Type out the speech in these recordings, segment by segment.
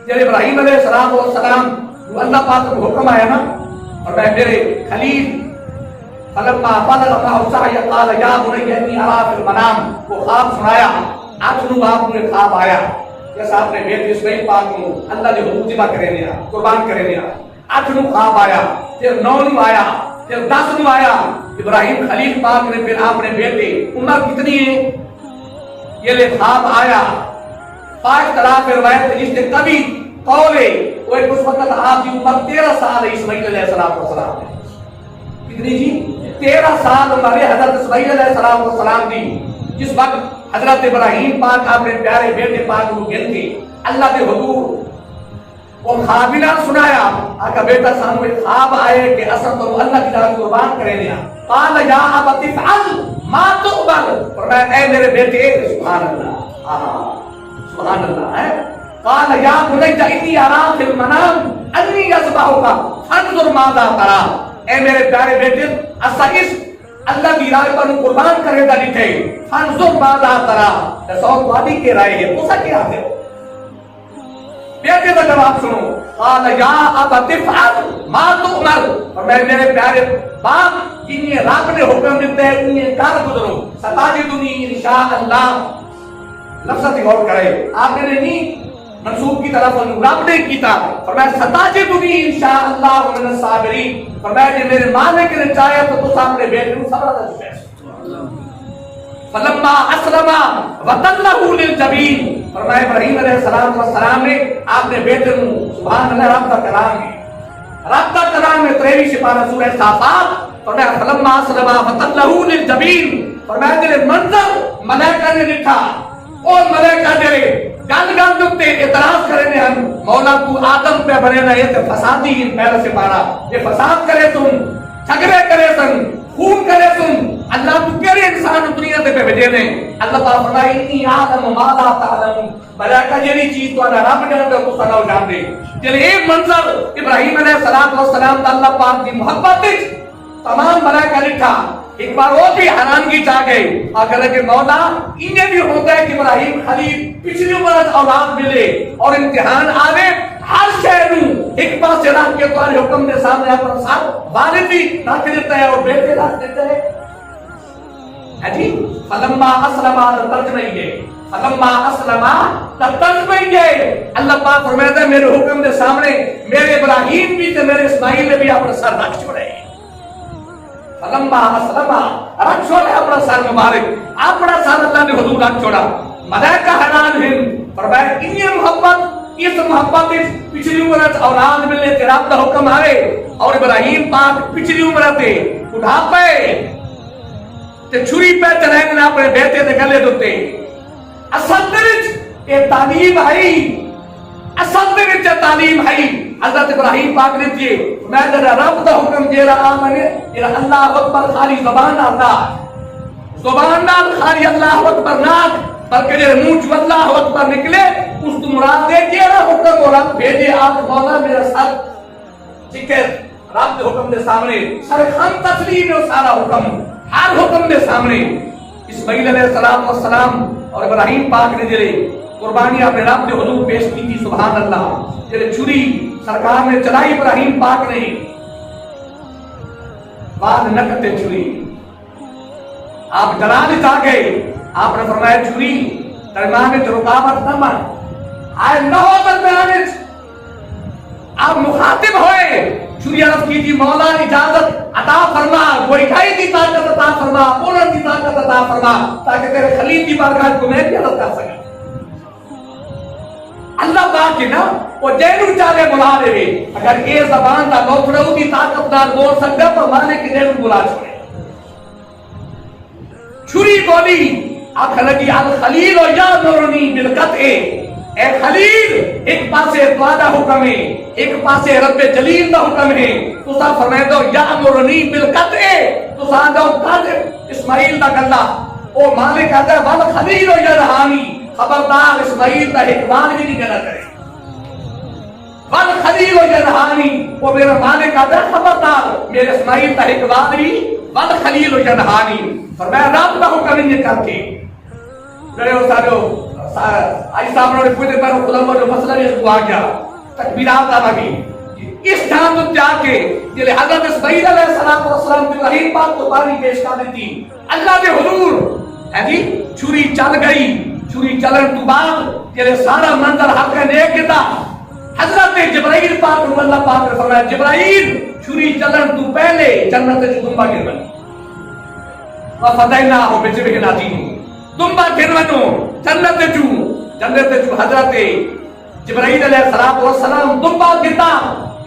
جب ابراہیم علیہ السلام جو اللہ پاک کو حکم آیا نا، اور میں میرے خلیل فلما بلغ معه السعي قال يا بني اني ارى في المنام، وہ خواب سنایا، آٹھوں باپ میں خواب آیا جیسا آپ نے بیٹے اسماعیل پاک کو اللہ نے حضور ذبح کرے دیا، قربان کرے دیا، آٹھوں خواب آیا، پھر نونوں آیا، پھر 10واں آیا، ابراہیم خلیل پاک نے پھر اپنے بیٹے عمر کتنی ہے یہ لے خواب آیا، 5 طرح پہ روایت جس نے کبھی قول ہے وہ اس وقت آپ کی عمر 13 سال ہے اسماعیل علیہ السلام نے، کتنی جی 13 سال عمر حضرت اسماعیل علیہ السلام دی، جس وقت حضرت ابراہیم پاک اپنے پیارے بیٹے پاک کو گن کے اللہ کے حضور وہ خوابینا سنایا، آقا بیٹا سانو ایک خواب آئے کہ اصل تو اللہ کی طرف قربان کرے دیا، قال یا ابت افعل ما تؤمر، فرمایا اے میرے بیٹے سبحان اللہ، سبحان اللہ ہے، قال یا بنی انی ارى في المنام انی اذبحک فانظر ماذا ترى، اے میرے پیارے بیٹے اسا اس اللہ کی راہ پر قربان کرے گا لکھے، فانظر ماذا ترى، رسول وادی کے رائے ہے تو سا کیا ہے بیٹے کا جواب سنو، قال یا ابت افعل ما تؤمر، اور میں میرے پیارے باپ جنہیں رب نے حکم دیتا ہے انہیں کار گزرو، ستاجدنی انشاءاللہ، لفظ غور کرے، آپ نے نہیں منصوب کی طرف رب نے کیتا، فرمایا ستاجدنی انشاءاللہ من الصابرین، فرمایا کہ میرے مالک نے چاہے تو تو اپنے بیٹے کو صبر عطا کرے، فلما اسلم وتلہ للجبین، فرمایا ابراہیم علیہ السلام نے اپنے بیٹے کو سبحان اللہ رب کا کلام ہے، رب کا کلام ہے 23 سپارہ سورہ صافات، فرمایا فلما اسلم وتلہ للجبین، فرمایا تیرے منظر ملائکہ نے لکھا، اور ملائکہ تیرے گل دکتے اعتراض کرے نے ہم مولا تو آدم پہ بنے رہے تھے فسادی ان پہلے سے پارا، یہ فساد کرے تم، جھگڑے کرے تم، خون کرے تم، اللہ تو کہہ رہے انسان دنیا پہ بھیجے نے، اللہ تعالیٰ فرمائے انی آدم ما لا تعلم، ملائکہ جیلی چیز تو رب جانتے تو سنو جان دے، جیلے ایک منظر ابراہیم علیہ السلام دا اللہ پاک دی محبت تمام ملائکہ لکھا، ایک بار وہ بھی حیرانگی چاہ گئے، آخر کہ مولا انہیں بھی ہوتا ہے کہ ابراہیم خلیل پچھلی عمر اولاد ملے اور امتحان آوے، ہر شہر ایک پاس سے رکھ کے تمہارے حکم کے سامنے اپنا ساتھ والد بھی رکھ دیتا ہے اور بیٹے رکھ دیتا ہے جی، فلما اسلم ترجمہ یہ، فلما اسلم ترجمہ یہ، اللہ پاک فرماتا ہے میرے حکم کے سامنے میرے ابراہیم بھی تے میرے اسماعیل نے بھی اپنا سر رکھ چھوڑے، فلما اسلم رکھ چھوڑے اپنا سر مبارک، اپنا سر اللہ نے حضور رکھ چھوڑا، ملائکہ حیران ہیں، فرمایا انہیں محبت اس محبت پچھلی عمر اولاد ملنے کے رب کا حکم آئے، اور ابراہیم پاک پچھلی عمر تے بڑھاپے تے چھری پہ چلائیں گے اپنے بیٹے دے گلے دوتے، اصل درج یہ تعلیم ہے، اصل درج تعلیم ہے، حضرت ابراہیم پاک نے دیئے، میں جرہ رب دا حکم دے رہا آمنے، یہ اللہ اکبر خالی زبان اللہ، زبان خالی اللہ اکبر ناک، بلکہ جب منہ جو اللہ اکبر نکلے اس تو مراد دے دیا رہا حکم اور رب بھیجے آپ مولا میرا سر چکے رب کے حکم دے سامنے سر خم تسلیم ہے سارا حکم، ہر حکم دے سامنے اسماعیل علیہ السلام اور ابراہیم پاک نے جلے قربانی اپنے رب کے حضور پیش کی تھی، سبحان اللہ، جلے چھری سرکار نے چلائی ابراہیم پاک نے بعد نکتے چھری آپ جلال چاہ گئے، آپ نے فرمایا چھری درمیان میں رکاوٹ نہ بن، آئے نہ ہو درمیان آپ مخاطب ہوئے، چھری عرض کی تھی مولا اجازت عطا فرما، گوئیکائی کی طاقت عطا فرما، بولن کی طاقت عطا فرما، تاکہ تیرے خلیل کی بارگاہ کو میں بھی عرض کر سکا، اللہ پاک کی نا وہ جینو چاہے بلا دے گے، اگر یہ زبان دا لوتھڑو کی طاقت دار بول سکتا تو مانے کی جینو بلا چھوڑے، چھری بولی آخر لگی الخلیل و یامرنی بالقطع، اے خلیل ایک پاسے دعا حکم ہے، ایک پاسے رب جلیل دا حکم ہے، تو سا فرمائے دو یامرنی بالقطع، تو سا دو قادر اسماعیل دا گلہ، او مالک آتا ہے والخلیل و ینہانی، خبردار اسماعیل دا حکمان بھی نہیں گنا کرے، والخلیل و ینہانی، وہ میرا مالک آتا ہے خبردار میرے اسماعیل دا حکمان بھی والخلیل و ینہانی، فرمایا رب دا حکم نہیں کر کے گئے ہو سارے آئی صاحب نے کوئی پر خدا جو مسئلہ ہے وہ آ گیا تکبیرات آ گئی اس جہاں تو جا کے جلے حضرت اسماعیل علیہ السلام کی ابراہیم پاک کو باری پیش کر دیتی اللہ کے حضور ہے جی چھری چل گئی چھری چلن تو بعد جلے سارا منظر حق ہے نیک کتا حضرت جبرائیل پاک کو اللہ پاک نے فرمایا جبرائیل چھری چلن تو پہلے جنت جو دنبا گر بنی وَفَدَيْنَاهُ بِذِبْحٍ عَظِيمٍ دنبا گر بنو جنت جو حضرت جبرائیل علیہ السلام دنبا گرتا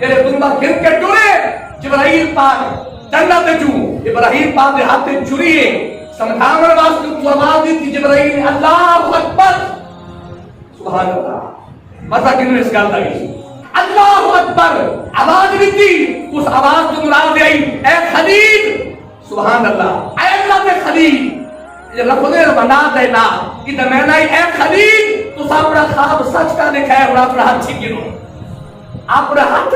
یہ دنبا گر کے ٹورے جبرائیل پاک جنت جو ابراہیم پاک دے ہاتھ چھری ہے سمجھانے واسطے تو آواز دی تھی جبرائیل اللہ اکبر سبحان اللہ مزہ کنو اس گل لگی اللہ اکبر آواز دی تھی اس آواز کو مراد آئی اے خلیل سبحان اللہ اے اللہ کے خلیل یہ لفظ بنا دینا کہ میں نے اے خلیل تو اپنا خواب سچ کا دکھایا اور اپنا ہاتھ چھین گنو اپنا ہاتھ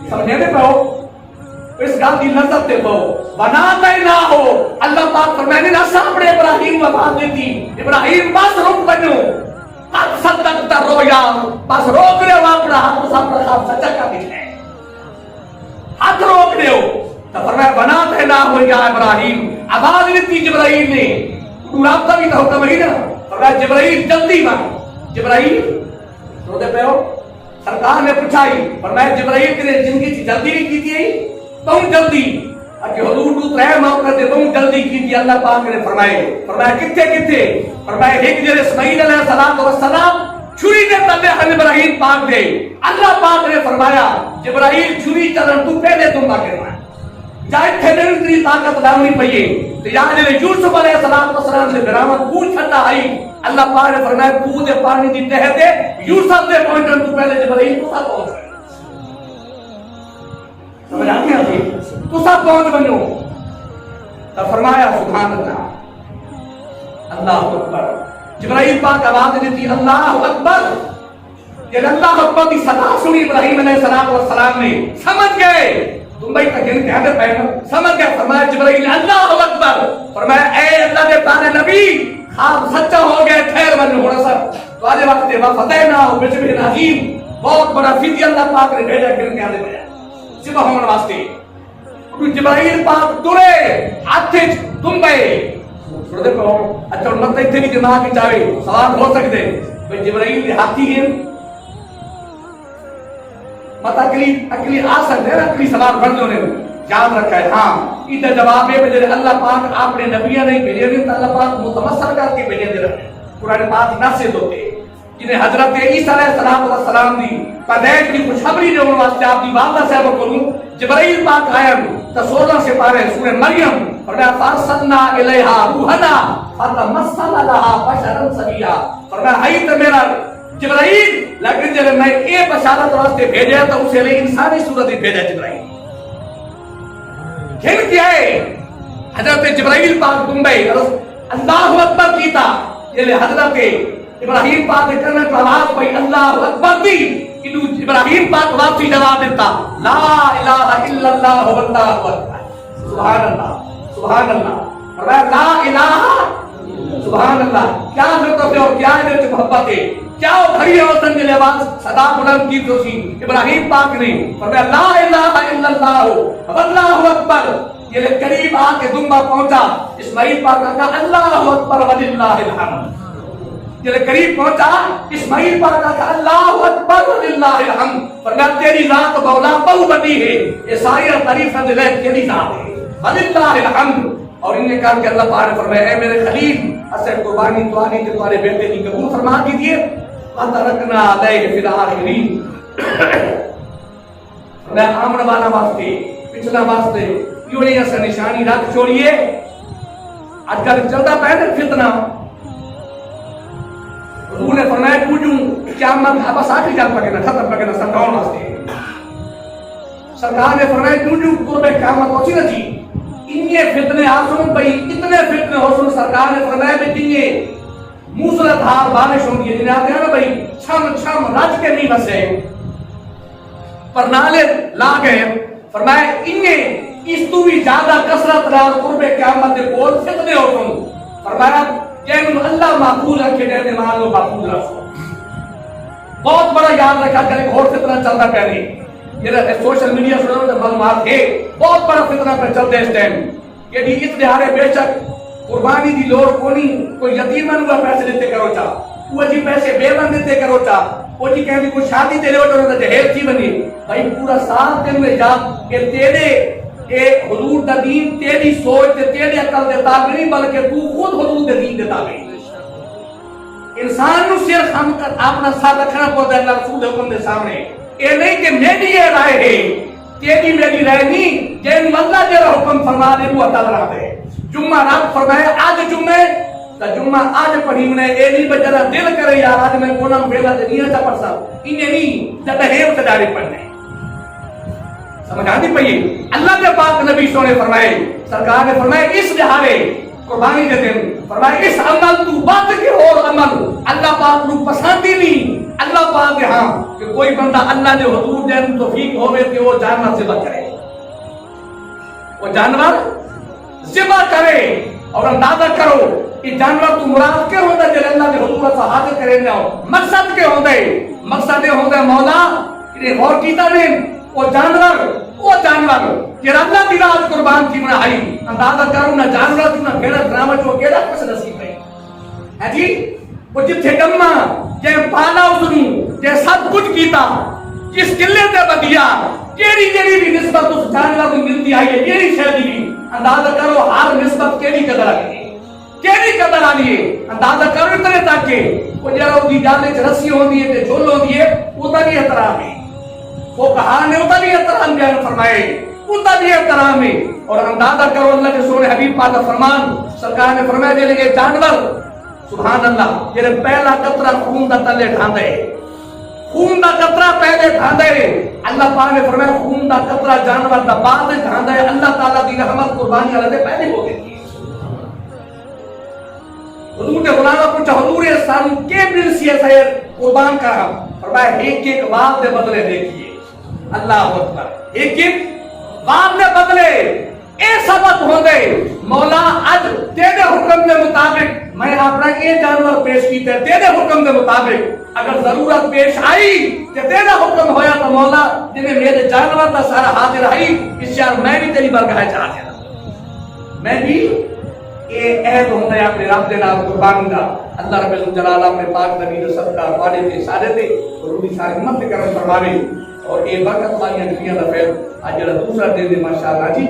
سمجھے میں پہو اس گل کی لذت دے پہو بنا دینا ہو اللہ پاک فرمائے نے ناسا اپنے ابراہیم وفات دیتی ابراہیم بس رک بنو قد صدقت رویا بس روک رہے ہو اپنا ہاتھ اس اپنا خواب سچا کا دکھایا ہاتھ روک رہے ہو تو فرمایا بنا دینا ہو یا ابراہیم آواز دیتی جبرائیل نے رابطہ بھی تو حکم ہی نا فرمایا جبرائیل جلدی بن جبرائیل رو دے پہ ہو سرکار نے پوچھائی فرمایا جبرائیل کے زندگی سے جلدی نہیں کی تھی تم جلدی کہ حضور تو ترے موقع تے تم جلدی کی تھی اللہ پاک نے فرمایا کتے فرمایا ایک جڑے اسماعیل علیہ السلام چھری دے تلے ہن ابراہیم پاک دے اللہ پاک نے فرمایا جبرائیل چھری چلن تو پہلے تم باقی رہا جائے تھے تیری طاقت لاؤنی پئیے تو یا جڑے یوسف علیہ السلام سے برامت پوچھ کھٹا آئی اللہ پاک نے فرمایا تو دے پانی دی تہ دے یوسف دے پوائنٹر تو پہلے جبرائیل تو ساتھ پہنچ گئے سمجھ آتی ہے تو ساتھ پہنچ بنو تو فرمایا سبحان اللہ اللہ اکبر جبرائیل پاک آواز دیتی اللہ اکبر یہ اللہ اکبر کی صدا سنی ابراہیم علیہ السلام نے سمجھ گئے تم بھائی تک ان کے حضرت پہنا سمجھ گئے فرمایا جبرائیل اللہ اکبر فرمایا اے اللہ کے پانے نبی خواب سچا ہو گئے ٹھہر بن ہونا سر تو آج وقت وَفَدَيْنَاهُ بِذِبْحٍ عَظِيمٍ بہت بڑا فدیہ اللہ پاک نے بھیجا کہ ان کے حضرت پہنا صبح ہونے واسطے جبرائیل پاک ترے ہاتھے تم گئے چھوڑ دے پہو اچھا ان مطلب اتنے بھی دماغ کی چاہے سوال ہو سکتے بھئی جبرائیل کے ہاتھی ہیں مت اکلی آ سکتے ہیں اکلی سوال بڑھ نے یاد رکھا ہے ہاں ادھر جواب ہے کہ اللہ پاک آپ نے نبیہ نہیں بھیجے نہیں تو اللہ پاک متمثل کر کے بھیجے دے رہے قرآن پاک ناصر ہوتے جنہیں حضرت عیسیٰ علیہ السلام دی پیدائش کی خوشخبری دینے واسطے آپ دی والدہ صاحب کروں جبرائیل پاک آیا تو 16 سے پارے سورہ مریم فرمایا فارسلنا الیہا روحنا فتمثل لہا بشرا سویا فرمایا ہے تو میرا جبرائیل لیکن جب میں ایک بشارت واسطے بھیجا تو اسے لئے انسانی صورت بھیجا جبرائیل کھل کیا ہے حضرت جبرائیل پاک دنبئی اللہ اکبر کیتا یہ حضرت ابراہیم پاک کرنے کو آواز پئی اللہ اکبر دی انہوں ابراہیم پاک واپسی جواب دیتا لا الہ الا اللہ واللہ اکبر سبحان اللہ سبحان اللہ فرمایا لا الہ سبحان اللہ کیا ضرورت ہے اور کیا ہے محبت ہے کیا کھڑی اوتن کے لباس صدا بلند کی تو سی ابراہیم پاک نے فرمایا لا الہ الا اللہ واللہ اکبر یہ قریب آ کے دنبا پہنچا اسماعیل پاک کا اللہ اکبر وللہ الحمد یہ قریب پہنچا اسماعیل پاک کا اللہ اکبر وللہ الحمد فرمایا تیری ذات مولا بہو بنی ہے یہ ساری تعریف ہے تیری ذات ہے وللہ الحمد اور انہیں کہا کہ اللہ پاک نے فرمایا اے میرے خلیل اسے قربانی تو آنی کہ تمہارے بیٹے کی قبول فرما دیجئے وَتَرَكْنَا عَلَيْهِ فِي الْآخِرِينَ میں آمن والا واسطے پچھلا واسطے یوں نہیں ایسا نشانی رکھ چھوڑیے آج کل چلتا پہنے فتنہ حضور نے فرمایا پوچھوں قیامت بس آخری جان پکینا ختم پکینا سمجھاؤں واسطے سرکار نے فرمایا پوچھوں قرب قیامت ہوچی نہ جی انہیں فتنے آسن بھئی اتنے فتنے ہوسن سرکار نے فرمایا بھی دیئے موسلادھار بارش ہوگی جنہیں آتے ہیں نا بھئی چھم چھم رج کے نہیں بسے پر نالے لا گئے فرمایا انہیں اس تو بھی زیادہ کثرت رہا قرب قیامت دے بول فتنے ہوسن فرمایا جن اللہ محفوظ رکھے جن ایمان کو محفوظ رکھو. بہت بڑا یاد رکھا کریں اور فتنہ چلتا پہلے یہ سوشل میڈیا سے معلومات ہے بہت بڑا فتنہ پہ چلتے اس ٹائم کہ جی اس دہاڑے بے شک قربانی دی لوڑ کونی کوئی یتیمن ہوا پیسے دیتے کرو چا وہ جی پیسے بے بند دیتے کرو چا وہ جی کہیں کوئی شادی تیرے ہوتا ہے جہیز تھی بنی بھائی پورا ساتھ دن میں جا کہ تیرے حضور دا دین تیری سوچ تیرے عقل دے تابع نہیں بلکہ تو خود حضور دے دین دے تابع. انسان نو صرف ہم اپنا ساتھ رکھنا پڑتا ہے اللہ رسول حکم دے سامنے. اے نہیں کہ میری یہ رائے ہے تیری میری رائے نہیں جن اللہ جرا حکم فرما دے وہ عطا رہا ہے. جمعہ رات فرمائے آج جمعہ تا جمعہ آج پڑھی میں اے نہیں بجرا دل کرے یار آج میں کونا ویلا تے نہیں تا پڑھسا انہیں نہیں جب ہے تے داڑھی پڑھنے سمجھ آتی پئی. اللہ کے پاک نبی سونے فرمائے سرکار نے فرمائے اس دہاڑے قربانی کے دن فرمائے اس عمل تو بات کے اور عمل اللہ پاک کو پسند ہی نہیں. اللہ پاک ہاں کہ کوئی بندہ اللہ نے حضور دے توفیق ہوے کہ وہ جانور ذبح کرے وہ جانور ذبح کرے اور اندازہ کرو کہ جانور تو مراد کے ہوتا ہے جب اللہ نے حضور سے حاضر کرے نہ مقصد کے ہوتا ہے مقصد یہ ہوتا ہے مولا کہ غور کیتا نے وہ جانور کہ اللہ دی راز قربان کی میں آئی اندازہ کرو نہ جانور تو نہ بھیڑا ڈرامہ جو کیڑا کچھ نصیب ہے جی وہ جتھے گما جے پالا اسنو جے سب کچھ کیتا جس قلعے تے بدیا کیڑی بھی نسبت اس جانور کو ملتی آئی ہے کیڑی شے دی اندازہ کرو ہر نسبت کیڑی قدر آئی ہے اندازہ کرو اتنے تک کہ وہ جڑا دی جانے چ رسی ہوندی ہے تے جھول ہوندی ہے اودا بھی احترام ہے. وہ کہا نے اودا بھی احترام بیان فرمائے اودا بھی احترام ہے. اور اندازہ کرو اللہ کے سونے حبیب پاک کا فرمان سرکار نے فرمایا دے لگے جانور سبحان اللہ جڑے پہلا قطرہ خون دا تلے ڈھاندے خون دا قطرہ پہلے ڈھاندے اللہ پاک نے فرمایا خون دا قطرہ جانور دا بعد ڈھاندے اللہ تعالی دی رحمت قربانی والے دے پہلے ہو گئی. حضور نے غلامہ پوچھا حضور سان کے دل سے خیر قربان کرا فرمایا ایک بات دے بدلے دیکھیے اللہ اکبر ایک بات دے بدلے اے سبق ہو گئے مولا اج تیرے حکم کے مطابق میں اپنا یہ جانور پیش کیتے تیرے حکم کے مطابق اگر ضرورت پیش آئی کہ تیرا حکم ہویا تو مولا جنہیں میرے جانور کا سارا حاضر آئی اس شہر میں بھی تیری برگاہ چاہتے ہیں میں بھی یہ عہد ہوتا ہے اپنے رب دے نام قربان دا اللہ رب الجلال اپنے پاک نبی دے صدقہ والے دے سارے دے اور ان کی ساری امت کے کرم فرماوے اور یہ برکت والی دنیا دا خیر اج جڑا دوسرا دن دے ماشاءاللہ جی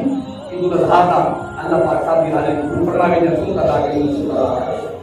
عید الاضحیٰ دا اللہ پاک صاحب دی حاضر فرماوے جنوں ادا کریں.